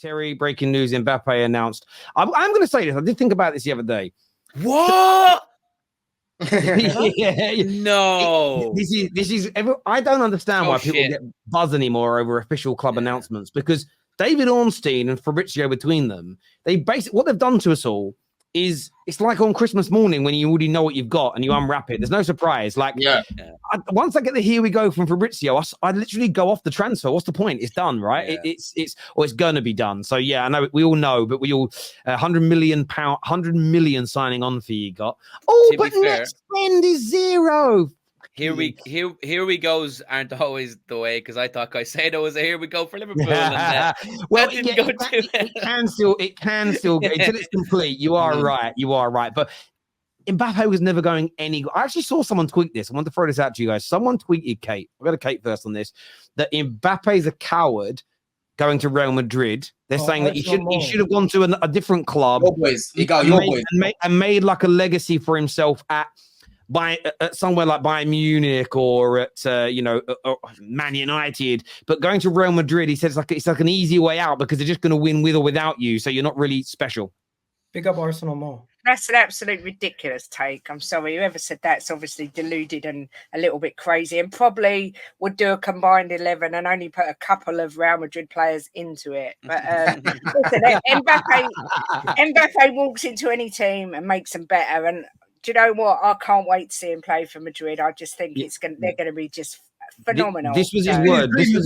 Terry, breaking news, Mbappe announced. I'm going to say this. I did think about this the other day. What? Yeah. No. This is. I don't understand why people get buzz anymore over official club announcements, because David Ornstein and Fabrizio, between them, they basically, what they've done to us all is, it's like on Christmas morning when you already know what you've got and you unwrap it. There's no surprise. Like, once I get the here we go from Fabrizio, I literally go off the transfer. What's the point? It's done, right? Yeah. It's going to be done. So yeah, I know we all know, but we all £100 million signing on fee you got. Oh, but next spend is zero. Here we goes aren't always the way, because I thought Caicedo was a here we go for Liverpool. And, well, it can still go until it's complete. You are right. You are right. But Mbappe was never going anywhere. I actually saw someone tweet this. I want to throw this out to you guys. Someone tweeted Kate. I'll go to Kate first on this. That Mbappe is a coward going to Real Madrid. They're saying that he should have gone to a different club. Your boys. And made like a legacy for himself at somewhere like Bayern Munich or at Man United, but going to Real Madrid, he says it's like an easy way out because they're just going to win with or without you, so you're not really special. Big up Arsenal more. That's an absolute ridiculous take. I'm sorry, whoever said that's obviously deluded and a little bit crazy, and probably would do a combined 11 and only put a couple of Real Madrid players into it. But listen, Mbappe walks into any team and makes them better. And do you know what? I can't wait to see him play for Madrid. I just think they're going to be just phenomenal. This was his word. This was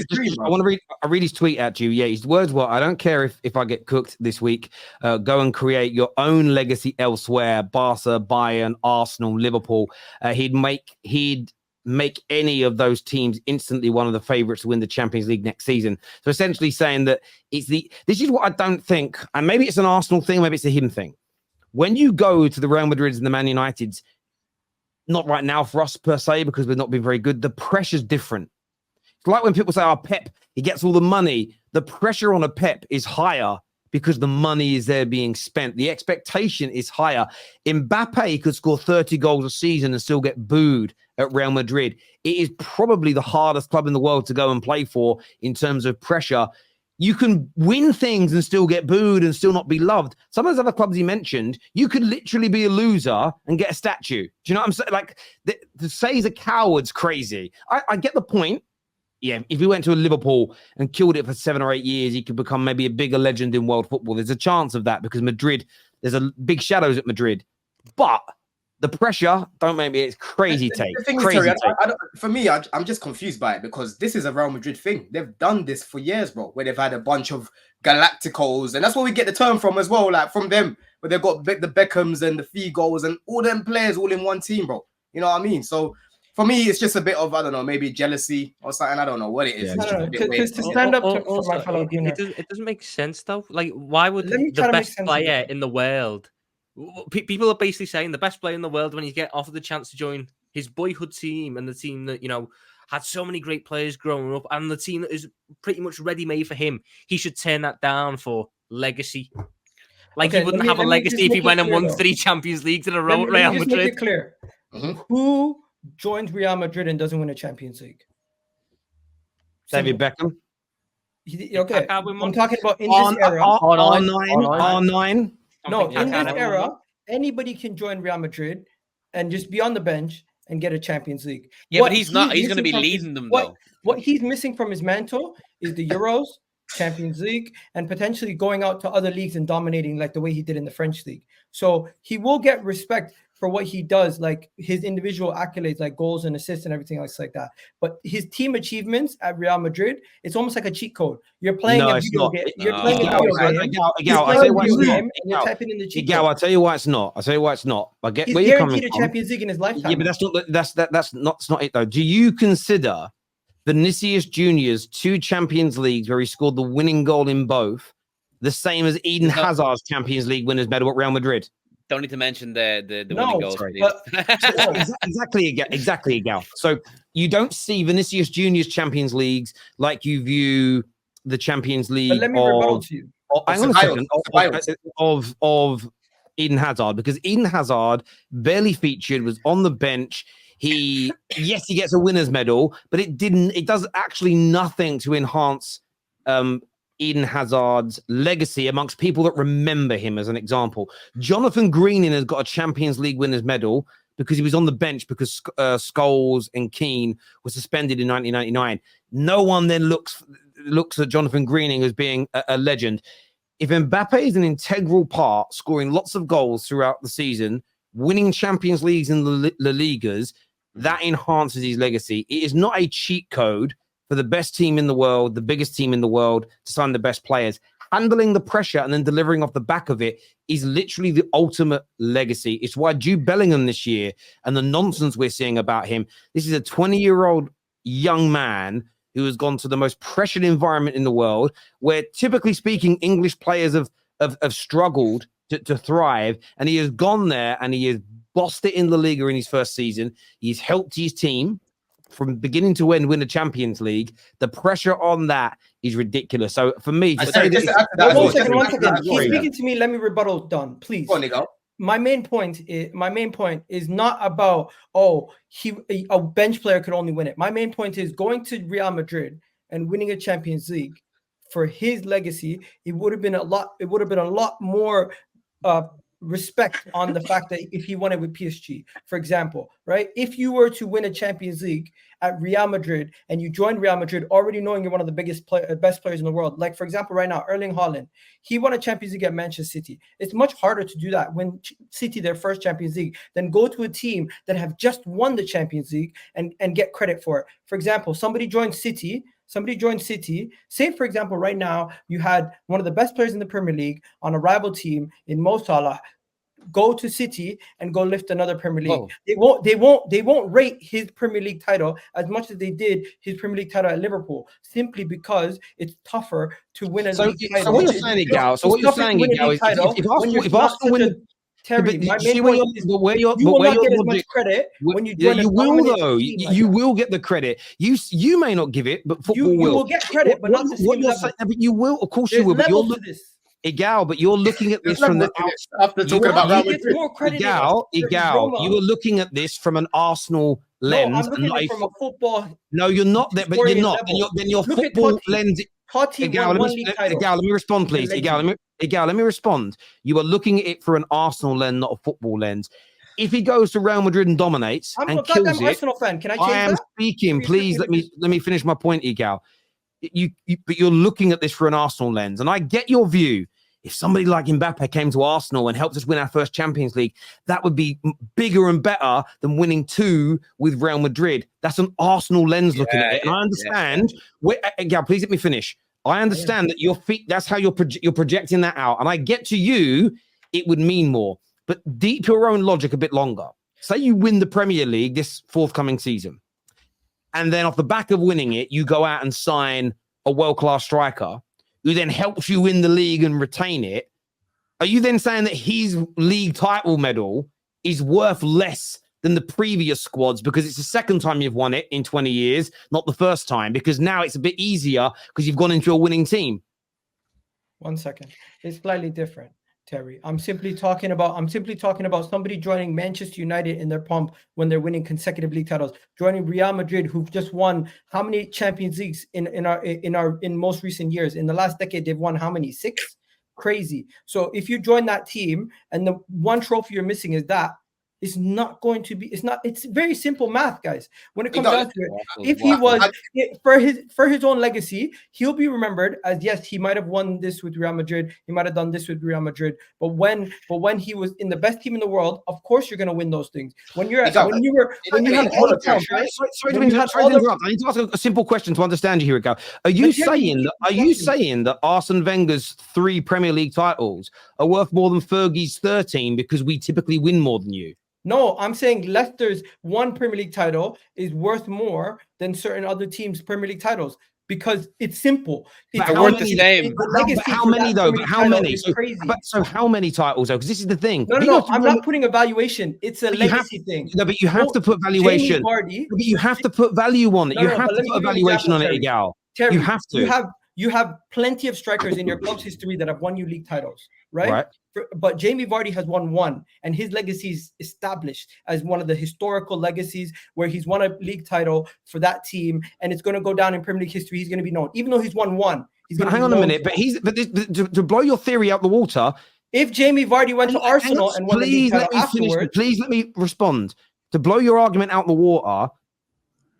his word. I read his tweet at you. Yeah, his words were, I don't care if I get cooked this week. Go and create your own legacy elsewhere. Barca, Bayern, Arsenal, Liverpool. He'd make any of those teams instantly one of the favorites to win the Champions League next season. So essentially saying that this is what I don't think, and maybe it's an Arsenal thing, maybe it's a him thing. When you go to the Real Madrids and the Man Uniteds, not right now for us per se, because we've not been very good, the pressure's different. It's like when people say, Pep, he gets all the money. The pressure on a Pep is higher because the money is there being spent. The expectation is higher. Mbappe could score 30 goals a season and still get booed at Real Madrid. It is probably the hardest club in the world to go and play for in terms of pressure. You can win things and still get booed and still not be loved. Some of those other clubs he mentioned, you could literally be a loser and get a statue. Do you know what I'm saying? Like, to say he's a coward's crazy. I get the point. Yeah, if he went to a Liverpool and killed it for 7 or 8 years, he could become maybe a bigger legend in world football. There's a chance of that because Madrid, there's a big shadows at Madrid. But the pressure, don't make me, it's crazy take. The thing crazy is, Terry, for me, I'm just confused by it because this is a Real Madrid thing. They've done this for years, bro, where they've had a bunch of Galacticos, and that's where we get the term from as well, like from them, where they've got the Beckhams and the Figos and all them players all in one team, bro. You know what I mean? So for me, it's just a bit of, I don't know, maybe jealousy or something. I don't know what it is. Because to stand up for my fellow gamer, it doesn't make sense, though. Like, why would the best player in the world... People are basically saying the best player in the world, when you get offered the chance to join his boyhood team and the team that, had so many great players growing up and the team that is pretty much ready-made for him, he should turn that down for legacy. Like, he wouldn't have a legacy if he went and won 3 Champions Leagues in a row at Real Madrid. Make it clear. Who joins Real Madrid and doesn't win a Champions League? David Beckham. Okay, I'm talking about in this era. R9. No, in this era, anybody can join Real Madrid and just be on the bench and get a Champions League. Yeah, but he's not. He's going to be leading them, though. What he's missing from his mantle is the Euros, Champions League, and potentially going out to other leagues and dominating like the way he did in the French league. So he will get respect for what he does, like his individual accolades, like goals and assists and everything else like that. But his team achievements at Real Madrid, it's almost like a cheat code. You're playing a video game. You're playing a video game. And you're typing in the cheat code. I'll tell you why it's not. I get where you're coming from. He's guaranteed a Champions League in his lifetime. Yeah, but that's not it though. Do you consider Vinicius Junior's 2 Champions Leagues where he scored the winning goal in both the same as Eden Hazard's Champions League winners medal at Real Madrid? Don't need to mention the winning goals. Exactly, Gal. So you don't see Vinicius Junior's Champions Leagues like you view the Champions League of Eden Hazard, because Eden Hazard barely featured, was on the bench. He gets a winner's medal, but it does actually nothing to enhance Eden Hazard's legacy amongst people that remember him, as an example. Jonathan Greening has got a Champions League winners medal because he was on the bench because Scholes and Keane were suspended in 1999. No one then looks at Jonathan Greening as being a legend. If Mbappe is an integral part, scoring lots of goals throughout the season, winning Champions Leagues and La Ligas, that enhances his legacy. It is not a cheat code for the best team in the world, the biggest team in the world, to sign the best players. Handling the pressure and then delivering off the back of it is literally the ultimate legacy. It's why Jude Bellingham this year and the nonsense we're seeing about him, this is a 20-year-old young man who has gone to the most pressured environment in the world, where typically speaking, English players have struggled to thrive. And he has gone there and he has bossed it in La Liga in his first season. He's helped his team from beginning to end win the Champions League. The pressure on that is ridiculous. So for me, one second. He's speaking to me. Let me rebuttal. Done, please. Go on, Nico. My main point is not about a bench player could only win it. My main point is going to Real Madrid and winning a Champions League for his legacy. It would have been a lot more respect on the fact that if he won it with PSG, for example, right? If you were to win a Champions League at Real Madrid and you joined Real Madrid already knowing you're one of the best players in the world, like for example right now Erling Haaland, he won a Champions League at Manchester City. It's much harder to do that when City their first Champions League than go to a team that have just won the Champions League and get credit for it. For example, somebody joined City, say for example right now you had one of the best players in the Premier League on a rival team in Mo Salah go to City and go lift another Premier League. Oh. They won't rate his Premier League title as much as they did his Premier League title at Liverpool, simply because it's tougher to win a league title. So what you're saying, Gal? So what you're saying, Gal, is if Arsenal win. Terry, my main point is you will not get as much credit when you join you will though. You will get the credit. You may not give it, but football will. You will get credit, but not the same level. But you will, of course, you will. But you're Egal, but you're looking at this from the after talking about Real Madrid. Egal, you are looking at this from an Arsenal lens. No, I'm looking at it from a football. No, you're not. But you're not. Then your football lens. Egal, let me respond, please. Egal, let me respond. You are looking at it through an Arsenal lens, not a football lens. If he goes to Real Madrid and dominates and kills it, Arsenal fan. Can I change I am that? Speaking. Please let me finish my point, Egal. But you're looking at this through an Arsenal lens, and I get your view. If somebody like Mbappe came to Arsenal and helped us win our first Champions League, that would be bigger and better than winning 2 with Real Madrid. That's an Arsenal lens looking at it. And I understand. Gal, please let me finish. I understand that your feet, that's how you're projecting that out. And I get to you, it would mean more. But deep your own logic a bit longer. Say you win the Premier League this forthcoming season. And then off the back of winning it, you go out and sign a world-class striker who then helps you win the league and retain it. Are you then saying that his league title medal is worth less than the previous squads because it's the second time you've won it in 20 years, not the first time, because now it's a bit easier because you've gone into a winning team? 1 second. It's slightly different, Terry. I'm simply talking about somebody joining Manchester United in their pomp when they're winning consecutive league titles, joining Real Madrid, who've just won how many Champions Leagues in most recent years? In the last decade, they've won how many? 6? Crazy. So if you join that team and the one trophy you're missing is that, it's not going to be. It's very simple math, guys. When it comes down to it, if he was for his own legacy, he'll be remembered as, yes, he might have won this with Real Madrid, he might have done this with Real Madrid. But when he was in the best team in the world, of course you're going to win those things. When you're sorry to interrupt. I need to ask a simple question to understand you here, Gal. Are you saying that Arsene Wenger's 3 Premier League titles are worth more than Fergie's 13 because we typically win more than you? No, I'm saying Leicester's 1 Premier League title is worth more than certain other teams' Premier League titles because it's simple. It's worth the same. How many though? How many? So how many titles though? Because this is the thing. No. I'm not putting a valuation. It's a legacy thing. No, but you have to put valuation. But you have to put value on it. You have to put a valuation on it, Gal. You have to. You have plenty of strikers in your club's history that have won you league titles, right? But Jamie Vardy has won 1, and his legacy is established as one of the historical legacies where he's won a league title for that team, and it's going to go down in Premier League history. He's going to be known, even though he's won 1. hang on a minute. But to blow your theory out the water. If Jamie Vardy went to Arsenal and won the league title afterwards, please let me respond. To blow your argument out the water,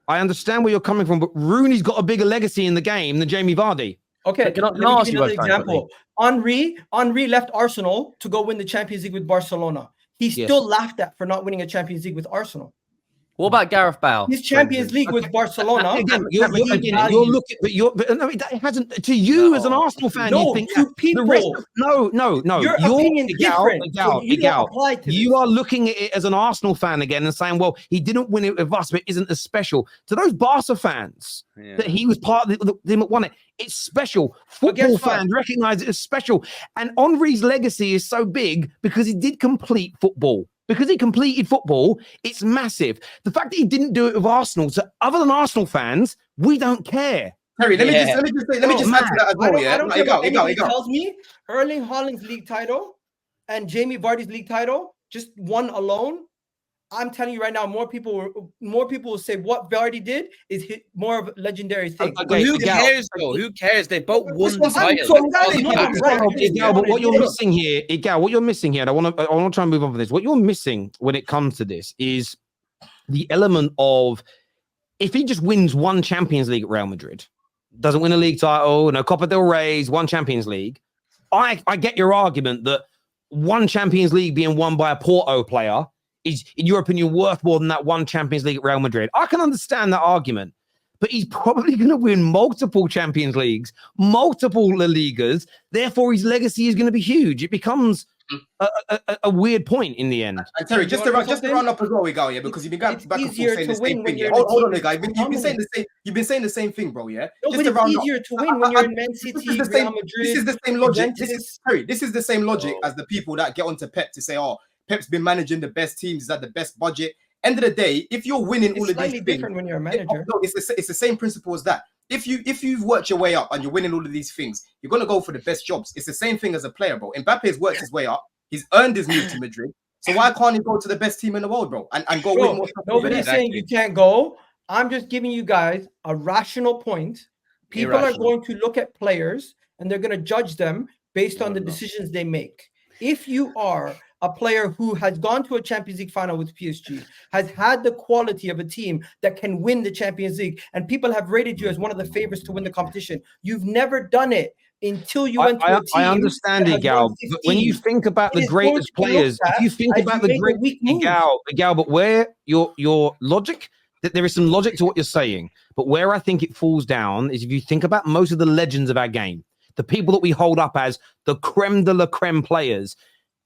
I understand where you're coming from, but Rooney's got a bigger legacy in the game than Jamie Vardy. Okay, let me give you another example. Henry left Arsenal to go win the Champions League with Barcelona. He's still laughed at for not winning a Champions League with Arsenal. What about Gareth Bale? His Champions League with Barcelona. You're looking, but no, it hasn't. To you as an Arsenal fan, you think to people. No. Your opinion different. You are looking at it as an Arsenal fan again and saying, "Well, he didn't win it with us, but it isn't as special." To those Barca fans, that he was part of the team that won it. It's special. Football fans recognize it as special, and Henry's legacy is so big because he did complete football. Because he completed football, it's massive. The fact that he didn't do it with Arsenal, so other than Arsenal fans, we don't care. Terry, let me just add to that as well. I don't care what anybody tells me. Erling Haaland's league title and Jamie Vardy's league title, just one alone. I'm telling you right now, more people will say what Vardy did is more of a legendary thing. Who cares though? Who cares? They both won the title. But what you're missing here, and I want to try and move on from this. What you're missing when it comes to this is the element of if he just wins one Champions League at Real Madrid, doesn't win a league title, no Copa del Rey's, one Champions League. I get your argument that one Champions League being won by a Porto player is, in your opinion, worth more than that one Champions League at Real Madrid. I can understand that argument, but he's probably going to win multiple Champions Leagues, multiple La Ligas. Therefore, his legacy is going to be huge. It becomes a weird point in the end. And Terry, just to round up as well, because you've been going back and forth saying the same thing. Hold on, guy. You've been saying the same thing, bro. Yeah. No, but it's easier to win when you're in Man City, Real Madrid. This is the same logic. This is the same logic as the people that get onto Pep to say, "Oh, Pep's been managing the best teams, he's at the best budget." End of the day, if you're winning all of these things, different when you're a manager. It's the same principle as that. If you've worked your way up and you're winning all of these things, you're gonna go for the best jobs. It's the same thing as a player, bro. Mbappe has worked his way up. He's earned his move to Madrid. So why can't he go to the best team in the world, bro? And go win more stuff? Nobody's saying you can't go. I'm just giving you guys a rational point. People are going to look at players and they're going to judge them based on the decisions they make. If you are a player who has gone to a Champions League final with PSG, has had the quality of a team that can win the Champions League, and people have rated you as one of the favorites to win the competition, you've never done it until you went to a team. I understand it, Gal. But when you think about the greatest players, if you think about the great Gal, but where your logic, that there is some logic to what you're saying, but where I think it falls down is if you think about most of the legends of our game, the people that we hold up as the creme de la creme players,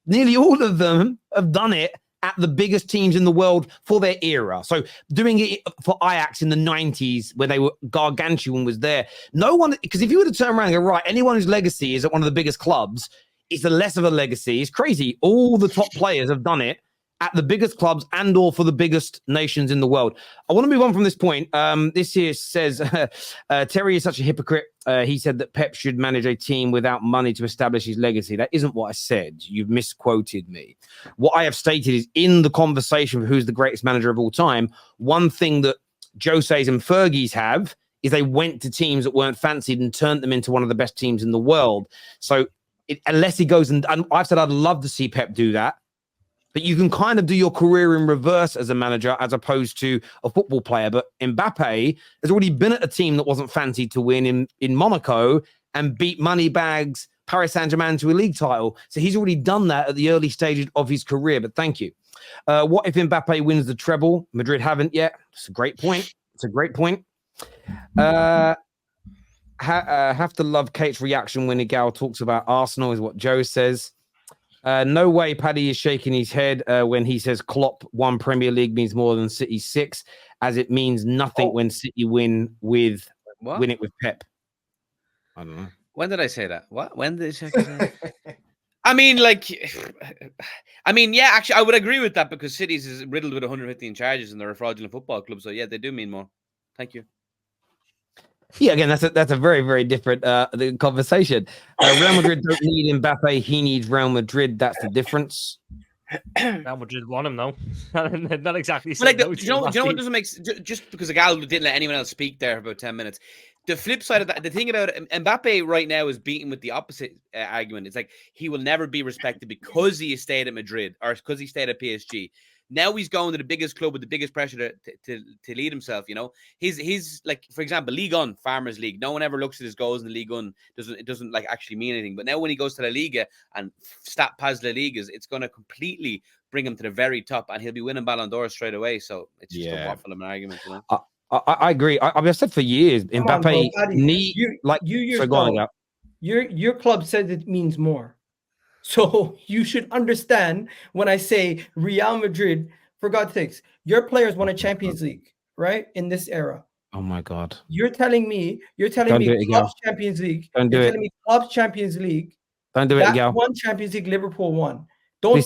nearly all of them have done it at the biggest teams in the world for their era. So doing it for Ajax in the 90s where they were gargantuan was there. No one, because if you were to turn around and go, right, anyone whose legacy is at one of the biggest clubs is the less of a legacy. It's crazy. All the top players have done it at the biggest clubs and or for the biggest nations in the world. I want to move on from this point. This here says, Terry is such a hypocrite. He said that Pep should manage a team without money to establish his legacy. That isn't what I said. You've misquoted me. What I have stated is in the conversation of who's the greatest manager of all time, one thing that Jose's and Fergie's have is they went to teams that weren't fancied and turned them into one of the best teams in the world. So unless he goes and I've said I'd love to see Pep do that. But you can kind of do your career in reverse as a manager as opposed to a football player. But Mbappe has already been at a team that wasn't fancied to win in Monaco and beat Moneybags, Paris Saint-Germain to a league title. So he's already done that at the early stages of his career. But thank you. What if Mbappe wins the treble? Madrid haven't yet. It's a great point. Have to love Kate's reaction when Igal talks about Arsenal is what Joe says. No way Paddy is shaking his head when he says Klopp won Premier League means more than City 6, as it means nothing when City win it with Pep. I don't know. When did I say that? What? When did I say that? I mean, yeah, actually, I would agree with that because City's is riddled with 115 charges and they're a fraudulent football club. So, yeah, they do mean more. Thank you. Yeah, again, that's a very, very different conversation. Real Madrid don't need Mbappe. He needs Real Madrid. That's the difference. Real Madrid won him, though. Not exactly. But you know what doesn't make just because the gal didn't let anyone else speak there for about 10 minutes. the flip side of that, the thing about Mbappe right now is beaten with the opposite argument. It's like he will never be respected because he stayed at Madrid or because he stayed at PSG. Now he's going to the biggest club with the biggest pressure to lead himself. You know, he's like, for example, Ligue 1, Farmers League. No one ever looks at his goals in the Ligue 1. It doesn't like actually mean anything. But now when he goes to La Liga and Stat Pas La Ligas, it's going to completely bring him to the very top, and he'll be winning Ballon d'Or straight away. So it's just a waffle of an argument, you know. I agree. I've said for years, Mbappe your club says it means more. So you should understand when I say Real Madrid, for God's sakes, your players won a Champions League, right? In this era. Oh my God. You're telling me clubs Champions League. Don't do it. You're telling me clubs Champions League. Don't do it, Gal. One Champions League, Liverpool won. Don't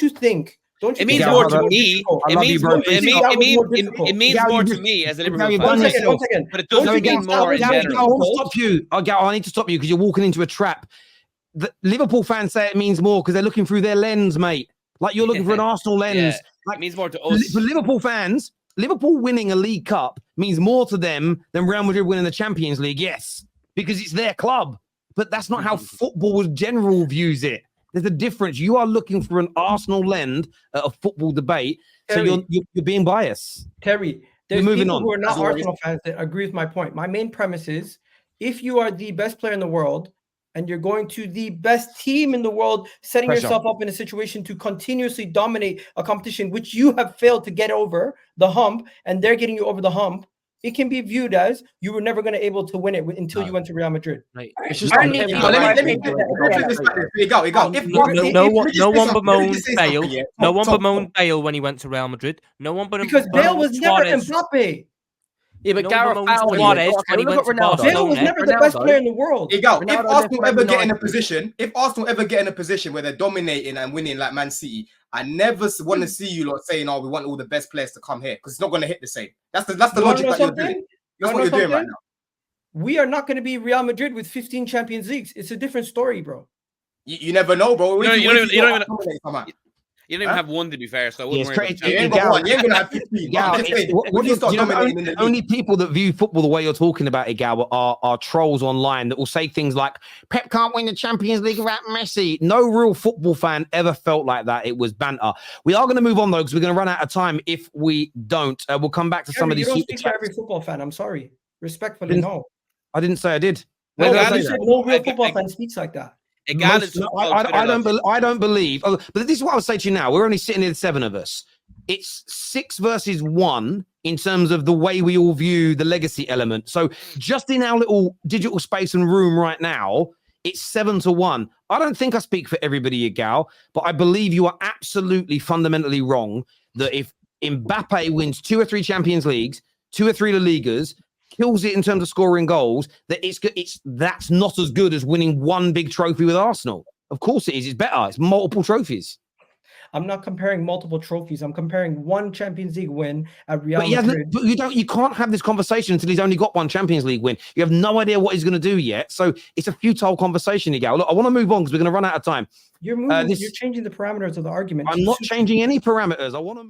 you think? It means more to me. It means more to me as a Liverpool fan. One second. But it doesn't mean more in general. I want to stop you. I need to stop you because you're walking into a trap. The Liverpool fans say it means more because they're looking through their lens, mate. Like you're looking for an Arsenal lens. Yeah. Like, it means more to us. For Liverpool fans, Liverpool winning a League Cup means more to them than Real Madrid winning the Champions League. Yes, because it's their club. But that's not how football general views it. There's a difference. You are looking for an Arsenal lens at a football debate, Terry, so you're being biased. Terry, there's people who are not Arsenal fans that agree with my point. My main premise is, if you are the best player in the world and you're going to the best team in the world, setting yourself up in a situation to continuously dominate a competition, which you have failed to get over the hump, and they're getting you over the hump, it can be viewed as you were never going to able to win it until you went to Real Madrid. Right. It's just let me go. No one bemoaned Bale. No one bemoaned Bale when he went to Real Madrid. No one bemoaned because Bale was never Mbappe. Yeah, but Gareth Suarez when he went to Barcelona. Bale was never the best player in the world. If Arsenal ever get in a position where they're dominating and winning like Man City, I never want to see you lot saying, "Oh, we want all the best players to come here," because it's not going to hit the same. That's the logic that you're doing. That's what you're doing right now. We are not going to be Real Madrid with 15 Champions Leagues. It's a different story, bro. You never know, bro. You don't even have one, to be fair, so I wouldn't worry about you ain't going to have 15. The only people that view football the way you're talking about it, Gal, are trolls online that will say things like, Pep can't win the Champions League without Messi. No real football fan ever felt like that. It was banter. We are going to move on, though, because we're going to run out of time if we don't. We'll come back to some of these. You don't speak for every football fan. I'm sorry. Respectfully, no. I didn't say I did. No real football fan speaks like that. I don't believe. But this is what I'll say to you now. We're only sitting here, the 7 of us. It's 6 versus 1 in terms of the way we all view the legacy element. So just in our little digital space and room right now, it's 7-1. I don't think I speak for everybody, Gal, but I believe you are absolutely fundamentally wrong that if Mbappe wins 2 or 3 Champions Leagues, 2 or 3 La Ligas, kills it in terms of scoring goals, that that's not as good as winning one big trophy with Arsenal. Of course it is. It's better. It's multiple trophies. I'm not comparing multiple trophies. I'm comparing one Champions League win at Real Madrid. But you can't have this conversation until he's only got one Champions League win. You have no idea what he's going to do yet. So it's a futile conversation, Gal. Look, I want to move on because we're going to run out of time. You're changing the parameters of the argument. I'm not changing any parameters. I want to move